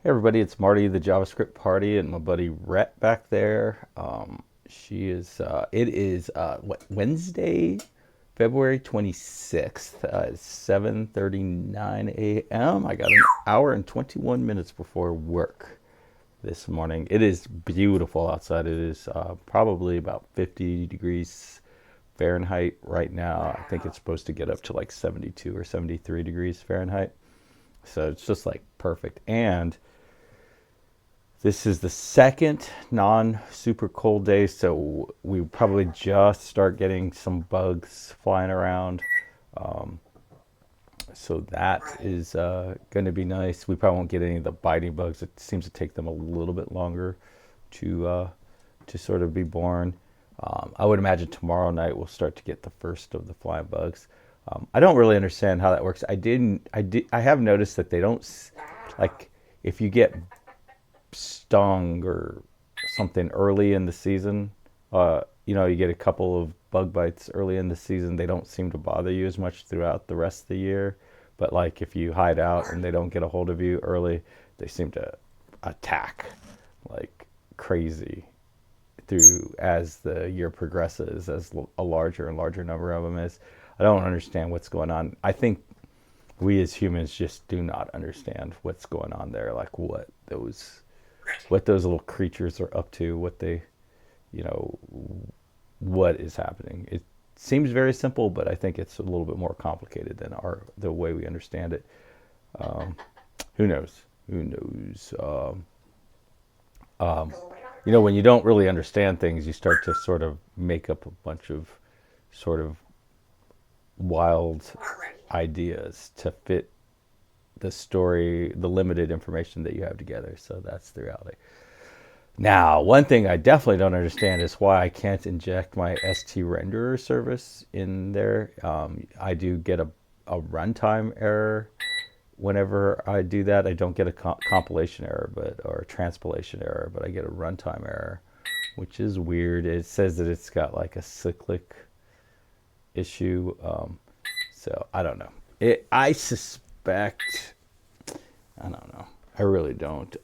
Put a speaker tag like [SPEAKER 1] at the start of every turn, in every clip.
[SPEAKER 1] Hey everybody, it's Marty, the JavaScript party, and my buddy Rhett back there. It is, Wednesday, February 26th, 7:39 a.m. I got an hour and 21 minutes before work this morning. It is beautiful outside. It is probably about 50 degrees Fahrenheit right now. I think it's supposed to get up to like 72 or 73 degrees Fahrenheit. So it's just like perfect. And this is the second non super cold day, so we probably just start getting some bugs flying around. Um, so that is going to be nice. We probably won't get any of the biting bugs. It seems to take them a little bit longer to sort of be born. I would imagine tomorrow night we'll start to get the first of the flying bugs. I don't really understand how that works. I have noticed that they don't like if you get stung or something early in the season, you get a couple of bug bites early in the season, they don't seem to bother you as much throughout the rest of the year. But like if you hide out and they don't get a hold of you early, they seem to attack like crazy through as the year progresses, as a larger and larger number of them is. I don't understand what's going on. I think we as humans just do not understand what's going on there, like what those little creatures are up to, you know, what is happening. It seems very simple, but I think it's a little bit more complicated than the way we understand it. Um, who knows? Who knows? When you don't really understand things, you start to sort of make up a bunch of sort of wild ideas to fit the story, the limited information that you have together. So that's the reality. Now, one thing I definitely don't understand is why I can't inject my StRenderer service in there. I do get a runtime error whenever I do that. I don't get a compilation error, or a transpilation error, but I get a runtime error, which is weird. It says that it's got like a cyclic issue. So I don't know. I suspect. I don't know. I really don't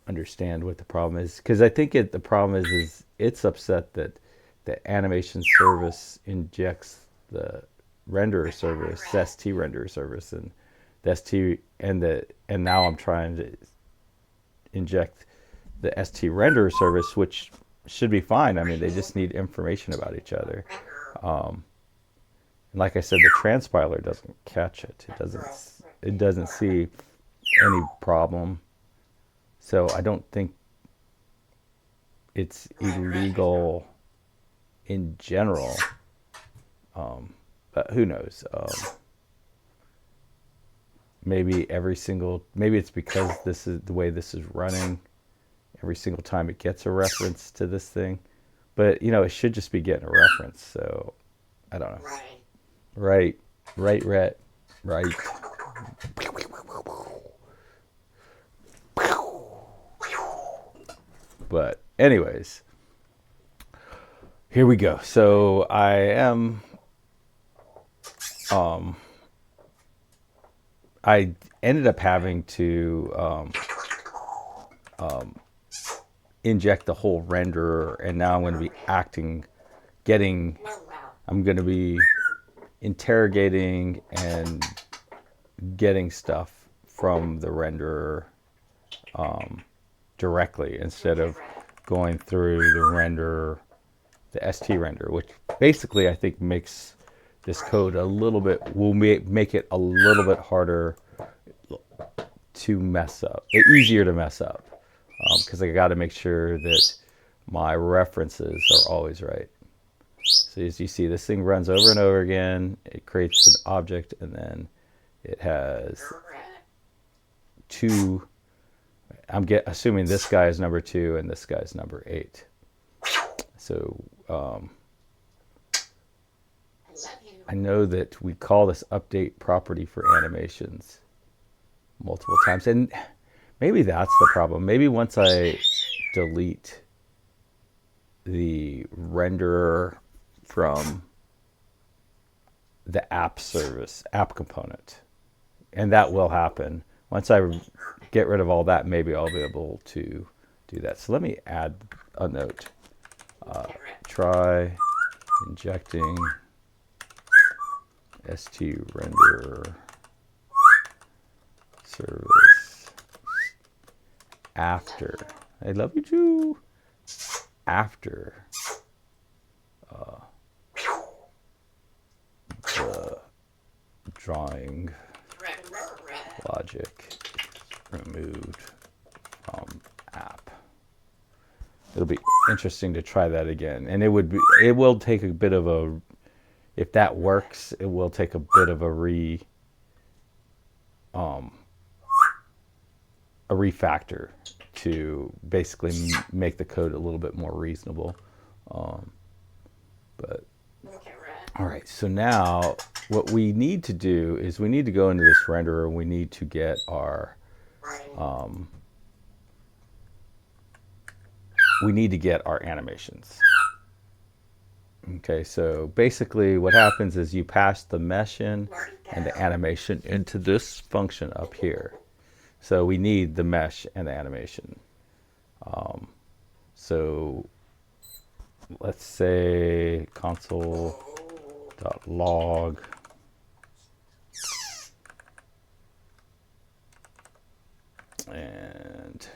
[SPEAKER 1] understand what the problem is, because I think the problem is it's upset that the animation service injects the renderer service, the ST renderer service, and the ST and now I'm trying to inject the ST renderer service, which should be fine. I mean, they just need information about each other. Um, and like I said, the transpiler doesn't catch it. It doesn't see any problem. So I don't think it's illegal in general. But who knows? Maybe it's because this is the way this is running. Every single time it gets a reference to this thing, but it should just be getting a reference. So I don't know. Right, right, Rhett, right. But anyways, here we go. So um, I ended up having to inject the whole renderer, and now getting, I'm going to be interrogating and getting stuff from the renderer directly instead of going through the ST render, which basically I think makes this code will make it a little bit harder to mess up, easier to mess up, because I got to make sure that my references are always right. So as you see, this thing runs over and over again. It creates an object, and then it has two. Assuming this guy is number 2 and this guy is number 8. So I know that we call this update property for animations multiple times, and maybe that's the problem. Maybe once I delete the renderer from the app component, and that will happen once I get rid of all that, maybe I'll be able to do that. So let me add a note. Try injecting StRenderer service after. I love you too. After the drawing logic removed from app. It'll be interesting to try that again, and it will take a bit of a, if that works, it will take a bit of a refactor to basically make the code a little bit more reasonable. But all right, so now what we need to do is we need to go into this renderer and we need to get our animations. Okay, so basically what happens is you pass the mesh in and the animation into this function up here. So we need the mesh and the animation. So let's say console.log and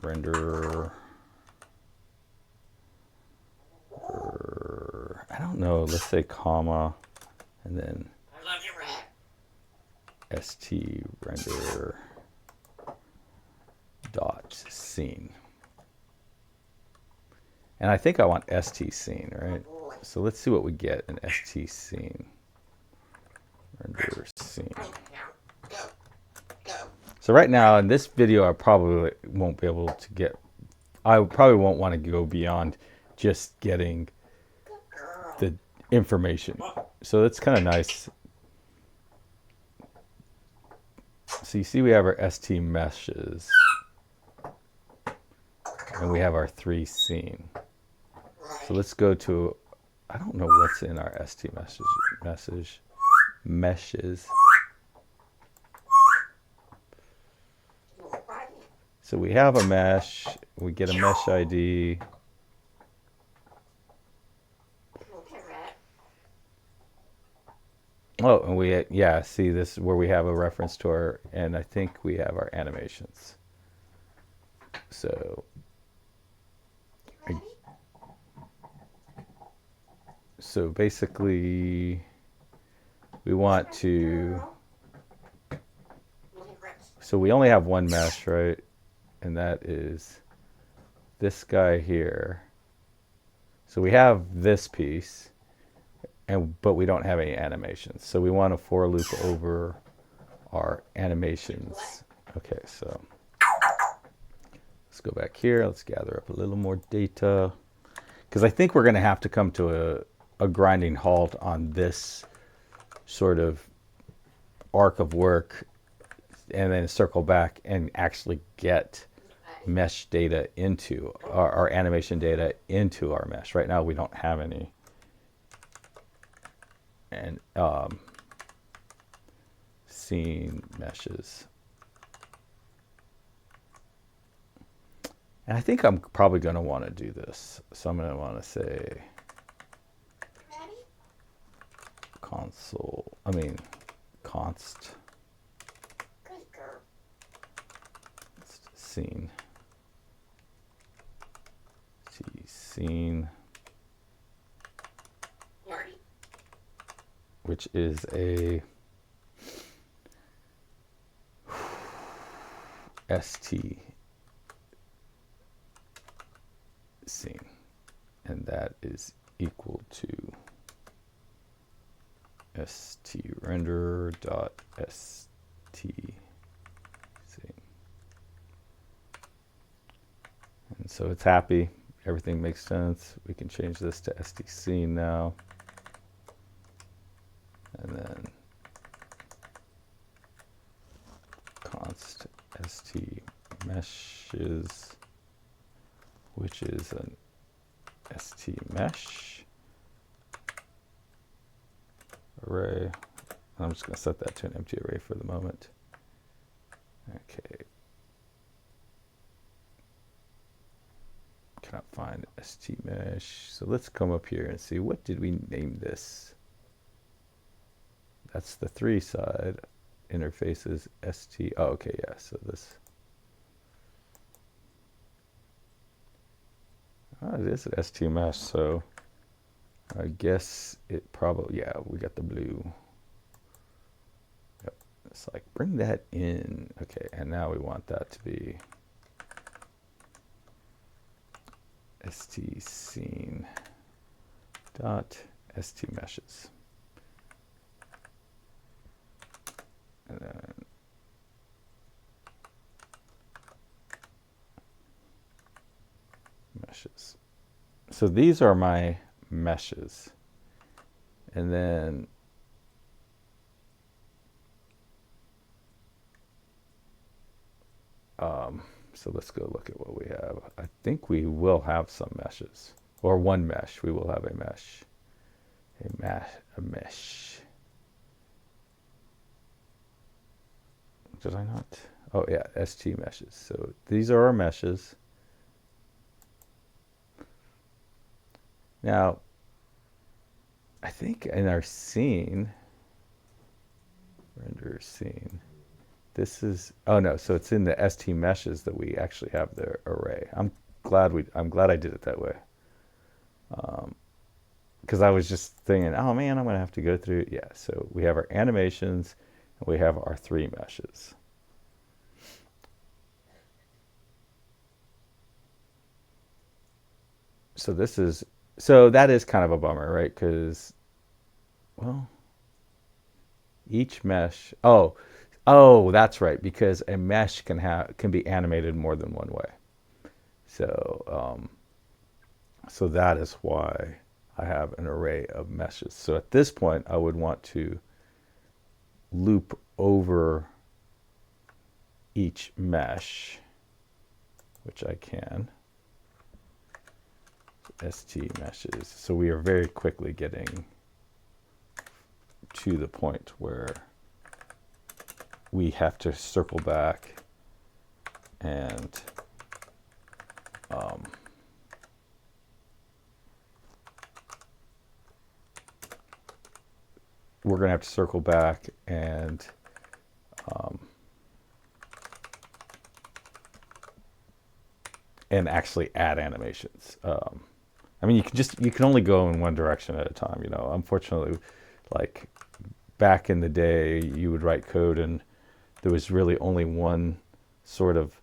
[SPEAKER 1] render. I don't know. Let's say comma and then StRenderer dot scene. And I think I want StScene, right? So let's see what we get in StScene. Render scene. So right now in this video, I probably won't be able to get, I probably won't want to go beyond just getting the information. So that's kind of nice. So you see we have our ST meshes and we have our 3 scene. So let's go to, I don't know what's in our ST meshes. So we have a mesh, we get a mesh ID. Oh, and we, yeah, see this is where we have a reference to our, and I think we have our animations. So basically we want to, so we only have one mesh, right? And that is this guy here. So we have this piece, but we don't have any animations. So we want a for loop over our animations. Okay, so let's go back here. Let's gather up a little more data, because I think we're going to have to come to a grinding halt on this sort of arc of work and then circle back and actually get mesh data into our animation data into our mesh. Right now we don't have any. And scene meshes. And I think I'm probably going to want to do this. So I'm going to want to say const scene scene, which is a ST scene, and that is equal to StRenderer dot ST scene. And so it's happy. Everything makes sense. We can change this to ST scene now. And then const ST meshes, which is an ST mesh array I'm just going to set that to an empty array for the moment. Okay. Cannot find stmesh. So let's come up here and see, what did we name this? That's the 3 side. Interfaces st. Oh, okay, yeah. So this. Oh, it is an stmesh. So I guess it probably, yeah, we got the blue. Yep. It's like, bring that in. Okay, and now we want that to be scene dot stmeshes. And then meshes. So these are my meshes. And then so let's go look at what we have. I think we will have some meshes, or one mesh. We will have a mesh, a mesh. Did I not? Oh yeah, st meshes. So these are our meshes. Now, I think in our scene, render scene, this is, oh no, so it's in the st meshes that we actually have the array. I'm glad I did it that way. Because I was just thinking, oh man, I'm gonna have to go through, yeah, so we have our animations and we have our 3 meshes. So this is, so that is kind of a bummer, right? Because, well, each mesh, oh, that's right, because a mesh can be animated more than one way. So, so that is why I have an array of meshes. So at this point, I would want to loop over each mesh, which I can. St meshes. So we are very quickly getting to the point where we have to circle back and we're going to have to circle back and actually add animations. I mean, you can only go in one direction at a time. You know, unfortunately, like back in the day, you would write code and there was really only one sort of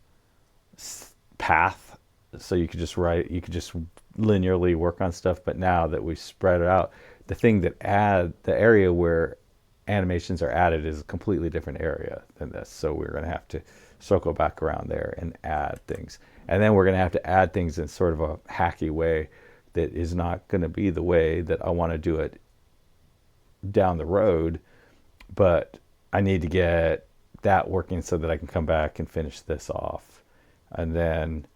[SPEAKER 1] path, so you could just linearly work on stuff. But now that we spread it out, the area where animations are added is a completely different area than this. So we're going to have to circle back around there and add things. And then we're going to have to add things in sort of a hacky way that is not going to be the way that I want to do it down the road. But I need to get that working so that I can come back and finish this off. And then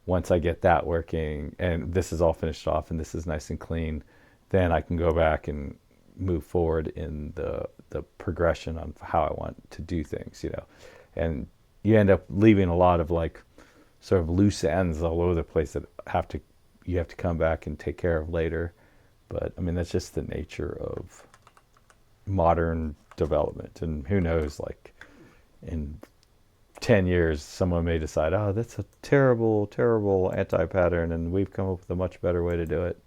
[SPEAKER 1] once I get that working and this is all finished off and this is nice and clean, then I can go back and move forward in the progression on how I want to do things, you know. And you end up leaving a lot of like sort of loose ends all over the place that you have to come back and take care of later. But I mean, that's just the nature of modern development. And who knows, like in 10 years, someone may decide, oh, that's a terrible, terrible anti-pattern, and we've come up with a much better way to do it.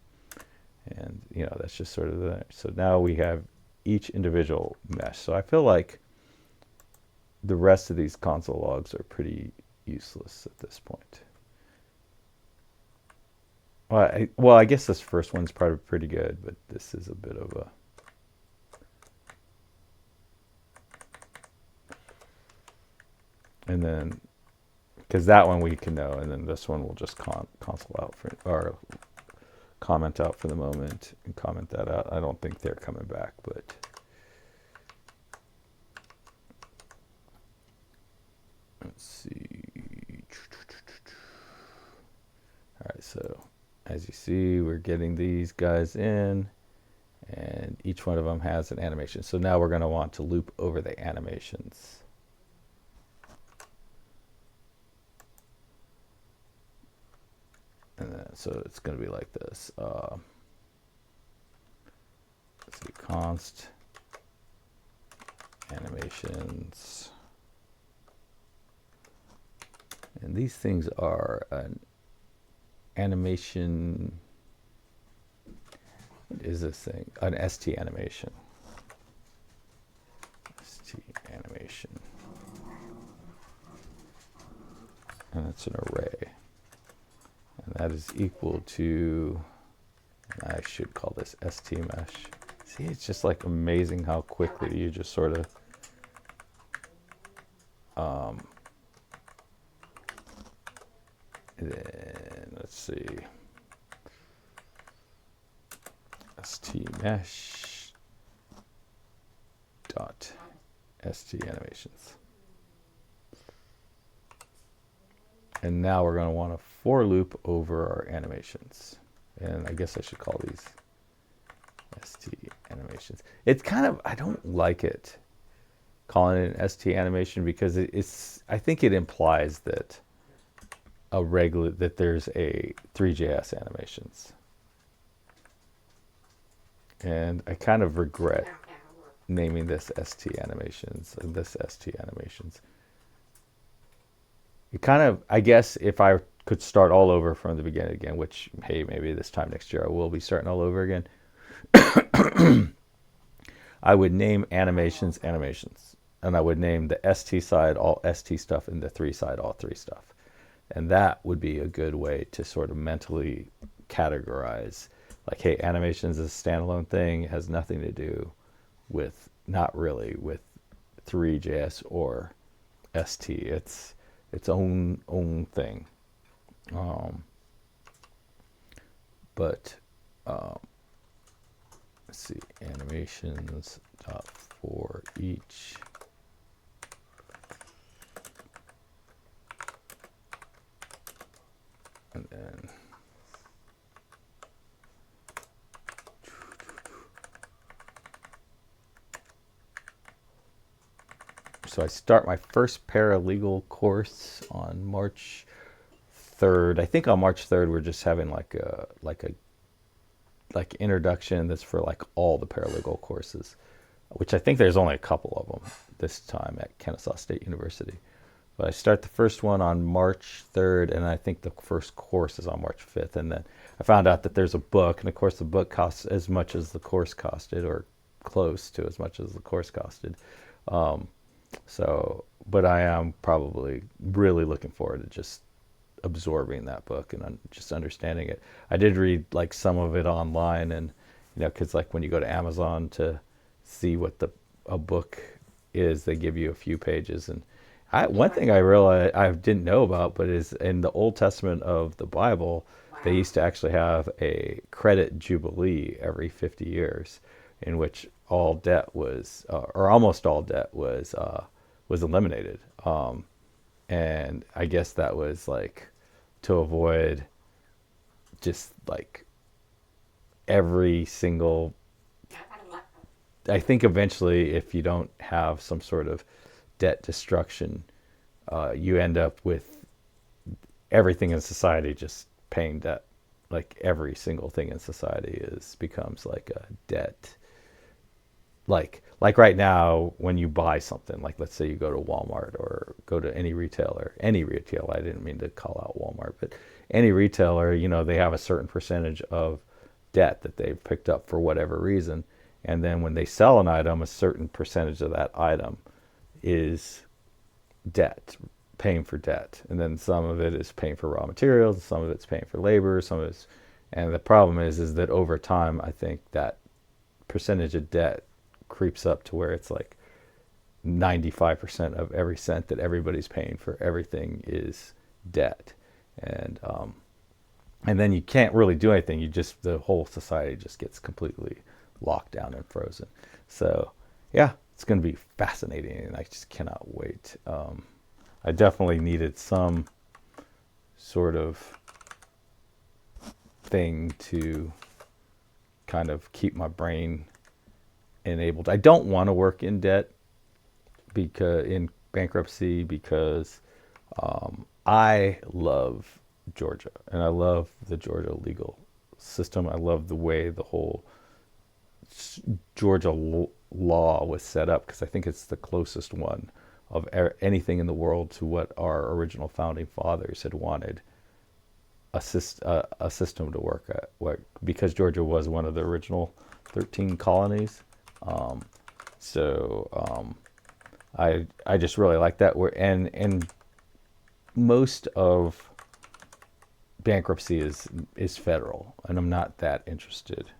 [SPEAKER 1] And, you know, that's just sort of so now we have each individual mesh. So I feel like the rest of these console logs are pretty useless at this point. Well, I guess this first one's probably pretty good, but this is a bit of a... And then, because that one we can know, and then this one will just console out for, or comment out for the moment and comment that out. I don't think they're coming back, but let's see. All right, so as you see, we're getting these guys in, and each one of them has an animation. So now we're going to want to loop over the animations. And then, so it's going to be like this. Let's see, const animations. And these things are an animation. What is this thing? An ST animation. ST animation. And it's an array. And that is equal to, I should call this ST mesh. See, it's just like amazing how quickly you just sort of then let's see, ST mesh dot ST animations. And now we're going to want a for loop over our animations. And I guess I should call these ST animations. It's kind of, I don't like it calling it an ST animation because it's, I think it implies that that there's a ThreeJS animations. And I kind of regret naming this ST animations and this ST animations. It kind of, I guess if I could start all over from the beginning again, which, hey, maybe this time next year I will be starting all over again, I would name animations animations. And I would name the ST side all ST stuff and the 3 side all 3 stuff. And that would be a good way to sort of mentally categorize, like, hey, animations is a standalone thing. It has nothing to do with, not really, with ThreeJS or ST. It's its own thing. But let's see, animations dot for each. And then so I start my first paralegal course on March 3rd. I think on March 3rd we're just having like introduction that's for like all the paralegal courses, which I think there's only a couple of them this time at Kennesaw State University. But I start the first one on March 3rd, and I think the first course is on March 5th. And then I found out that there's a book, and of course the book costs as much as the course costed, or close to as much as the course costed. But I am probably really looking forward to just absorbing that book and just understanding it. I did read like some of it online, and because like when you go to Amazon to see what a book is, they give you a few pages. And one thing I realized I didn't know about, but is in the Old Testament of the Bible, they used to actually have a credit jubilee every 50 years, in which all debt was, or almost all debt was eliminated. And I guess that was like to avoid just like every single. I think eventually, if you don't have some sort of debt destruction, you end up with everything in society just paying debt. Like every single thing in society becomes like a debt. Like right now, when you buy something, like let's say you go to Walmart or go to any retailer, I didn't mean to call out Walmart, but any retailer, they have a certain percentage of debt that they've picked up for whatever reason. And then when they sell an item, a certain percentage of that item is debt, paying for debt. And then some of it is paying for raw materials, some of it's paying for labor, and the problem is that over time, I think that percentage of debt creeps up to where it's like 95% of every cent that everybody's paying for everything is debt. And then you can't really do anything. The whole society just gets completely locked down and frozen. So yeah, it's going to be fascinating, and I just cannot wait. I definitely needed some sort of thing to kind of keep my brain enabled. I don't want to work in debt because in bankruptcy because I love Georgia and I love the Georgia legal system. I love the way the whole Georgia law was set up because I think it's the closest one of anything in the world to what our original founding fathers had wanted a system to work at. Because Georgia was one of the original 13 colonies. So I just really like that. And most of bankruptcy is federal, and I'm not that interested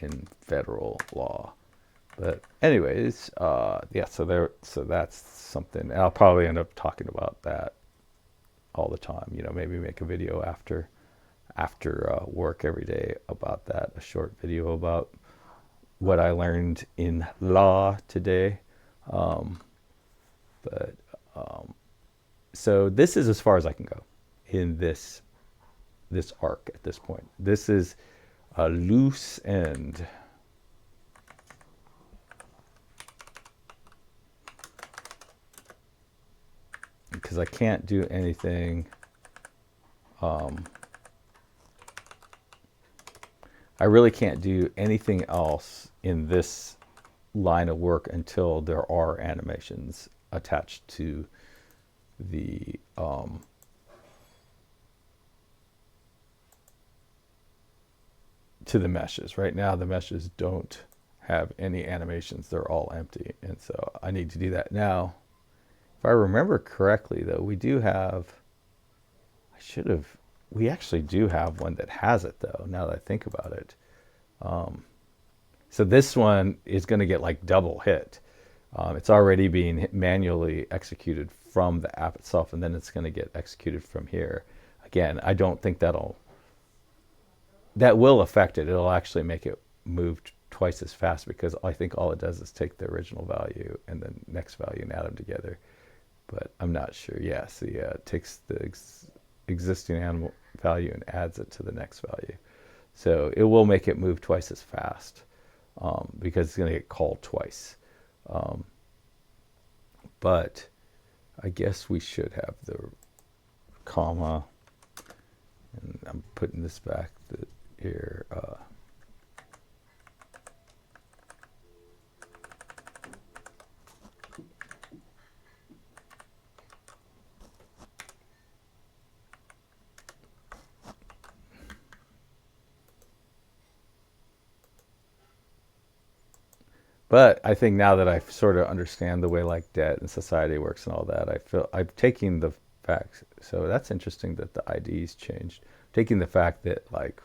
[SPEAKER 1] in federal law. But anyways, yeah. So that's something. And I'll probably end up talking about that all the time. Maybe make a video after work every day about that. A short video about what I learned in law today. But so this is as far as I can go in this arc at this point. This is a loose end. Because I can't do anything. I really can't do anything else in this line of work until there are animations attached to the meshes. Right now the meshes don't have any animations. They're all empty. And so I need to do that now. If I remember correctly though, we actually do have one that has it though, now that I think about it. So this one is going to get like double hit. It's already being manually executed from the app itself, and then it's going to get executed from here. Again, I don't think that will affect it. It'll actually make it move twice as fast because I think all it does is take the original value and the next value and add them together. But I'm not sure. Yeah, so yeah, it takes the existing animal value and adds it to the next value. So it will make it move twice as fast because it's going to get called twice. But I guess we should have the comma. And I'm putting this back here. But I think now that I sort of understand the way like debt and society works and all that, I feel I'm taking the facts. So that's interesting that the IDs changed. Taking the fact that like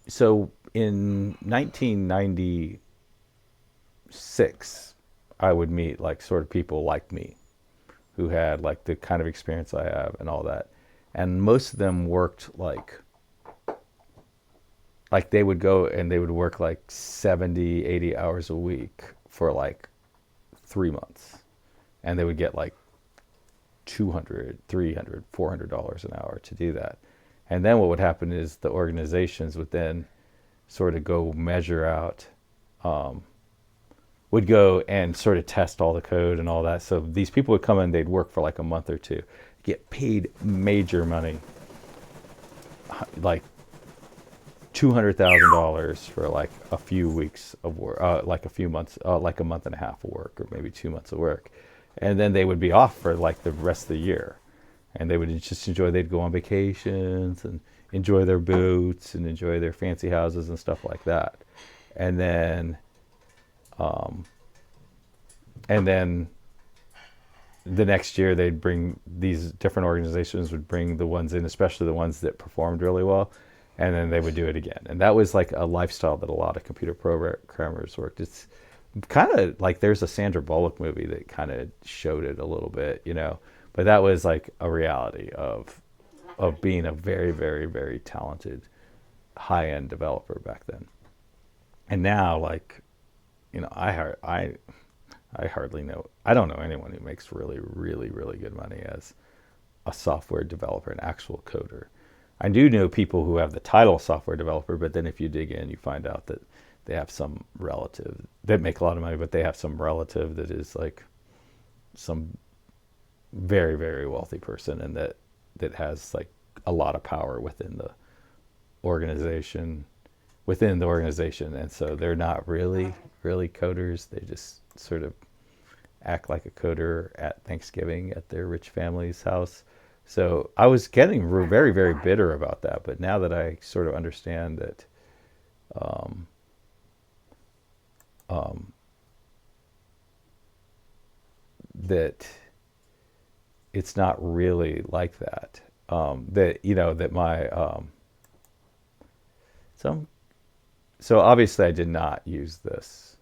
[SPEAKER 1] so in 1996, I would meet like sort of people like me who had like the kind of experience I have and all that. And most of them worked like they would go and they would work like 70, 80 hours a week for like 3 months. And they would get like $200, $300, $400 an hour to do that. And then what would happen is the organizations would then sort of go measure out, would go and sort of test all the code and all that. So these people would come in, they'd work for like a month or two, get paid major money, like $200,000 for like a few weeks of work, like a few months, like a month and a half of work, or maybe 2 months of work, and then they would be off for like the rest of the year, and they would just enjoy. They'd go on vacations and enjoy their boats and enjoy their fancy houses and stuff like that, and then the next year they'd bring these different organizations would bring the ones in, especially the ones that performed really well. And then they would do it again. And that was like a lifestyle that a lot of computer programmers worked. It's kind of like there's a Sandra Bullock movie that kind of showed it a little bit, But that was like a reality of being a very, very, very talented high-end developer back then. And now, like, I hardly know. I don't know anyone who makes really, really, really good money as a software developer, an actual coder. I do know people who have the title software developer, but then if you dig in, you find out that they have some relative that make a lot of money, but they have some relative that is like some very, very wealthy person, and that has like a lot of power organization within the organization. And so they're not really coders. They just sort of act like a coder at Thanksgiving at their rich family's house. So I was getting very, very bitter about that. But now that I sort of understand that, um, um, that it's not really like that. That that my some so obviously I did not use this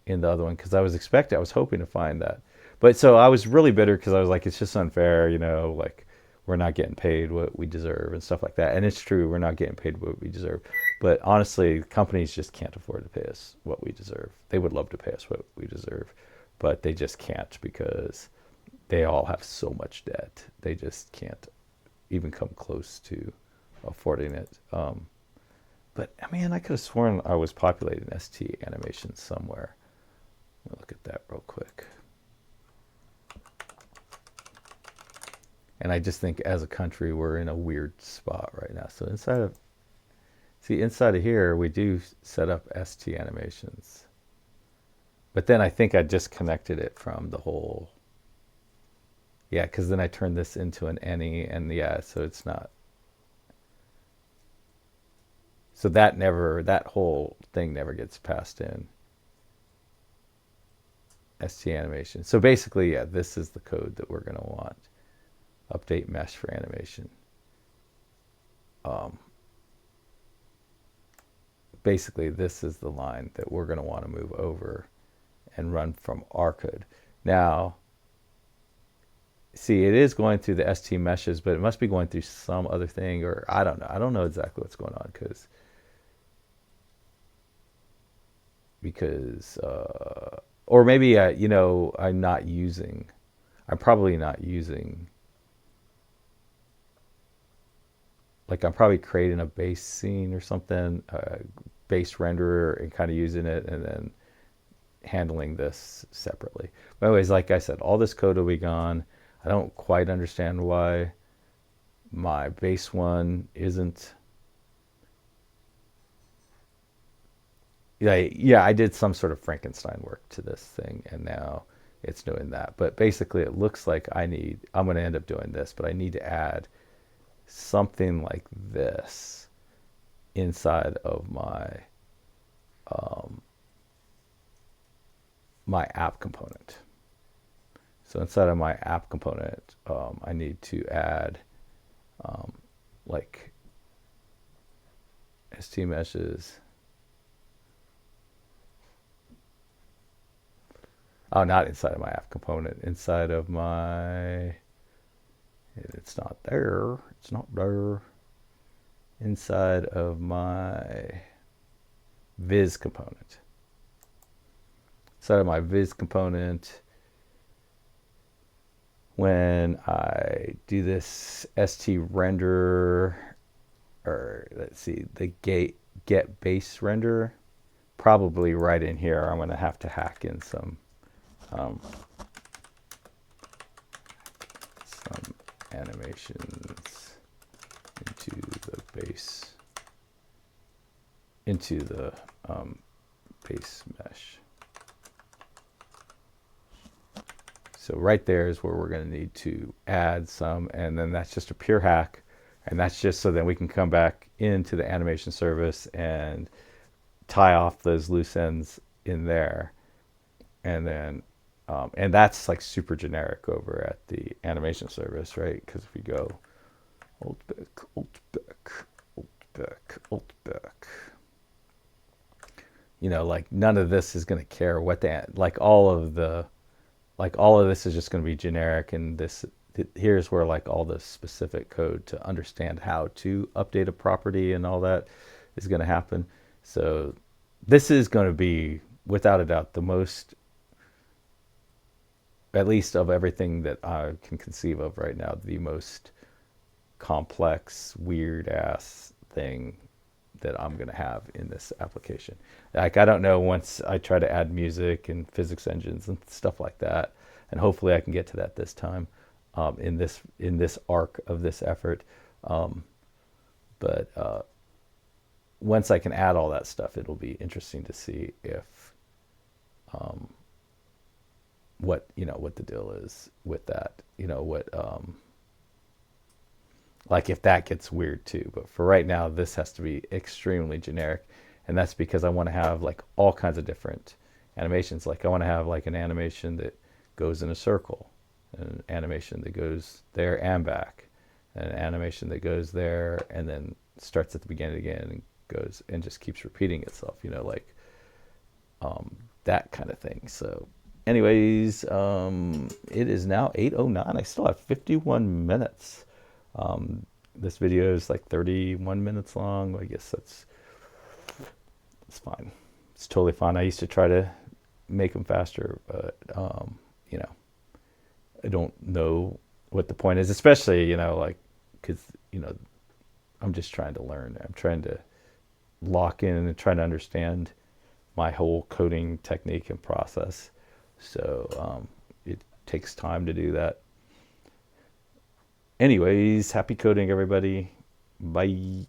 [SPEAKER 1] in the other one because I was hoping to find that. But so I was really bitter because I was like, it's just unfair, like we're not getting paid what we deserve and stuff like that. And it's true, we're not getting paid what we deserve. But honestly, companies just can't afford to pay us what we deserve. They would love to pay us what we deserve, but they just can't because they all have so much debt. They just can't even come close to affording it. But I mean, I could have sworn I was populating ST animations somewhere. Let me look at that real quick. And I just think as a country, we're in a weird spot right now. So inside of here, we do set up ST animations. But then I think I disconnected it from the whole. Yeah, because then I turned this into an any, and yeah, so it's not. So that whole thing never gets passed in. ST animation. So basically, yeah, this is the code that we're going to want. Update mesh for animation. Um, Basically, this is the line that we're going to want to move over and run from our code. Now, see, it is going through the ST meshes, but it must be going through some other thing, or I don't know. I don't know exactly what's going on because or maybe I'm probably not using, like I'm probably creating a base scene or something, base renderer, and kind of using it and then handling this separately. But anyways, like I said, all this code will be gone. I don't quite understand why my base one isn't. Yeah, I did some sort of Frankenstein work to this thing, and now it's doing that. But basically, it looks like I'm going to end up doing this, but I need to add something like this inside of um, my app component. So inside of my app component, I need to add like ST meshes. Oh, not inside of my app component. Inside of my. It's not there. It's not there. Inside of my viz component. Inside of my viz component, when I do this StRenderer, or let's see, the get base render, probably right in here, I'm going to have to hack in some animations into the base base mesh. So right there is where we're going to need to add some, and then that's just a pure hack, and that's just so that we can come back into the animation service and tie off those loose ends in there, and then and that's like super generic over at the animation service, right? Because if we go alt back, like none of this is going to care what all of this is just going to be generic, and here's where like all the specific code to understand how to update a property and all that is going to happen. So this is going to be, without a doubt, the most, at least of everything that I can conceive of right now, the most complex, weird ass thing that I'm going to have in this application. Like, I don't know, once I try to add music and physics engines and stuff like that, and hopefully I can get to that this time, in this arc of this effort. But once I can add all that stuff, it'll be interesting to see if what the deal is with that. Like, if that gets weird too. But for right now, this has to be extremely generic, and that's because I want to have like all kinds of different animations. Like, I want to have like an animation that goes in a circle, an animation that goes there and back, an animation that goes there and then starts at the beginning again and goes and just keeps repeating itself. That kind of thing. So, anyways, it is now 8:09. I still have 51 minutes. This video is like 31 minutes long. I guess it's fine. It's totally fine. I used to try to make them faster, but I don't know what the point is, especially like, because I'm just trying to learn. I'm trying to lock in and trying to understand my whole coding technique and process. So it takes time to do that. Anyways, happy coding, everybody. Bye.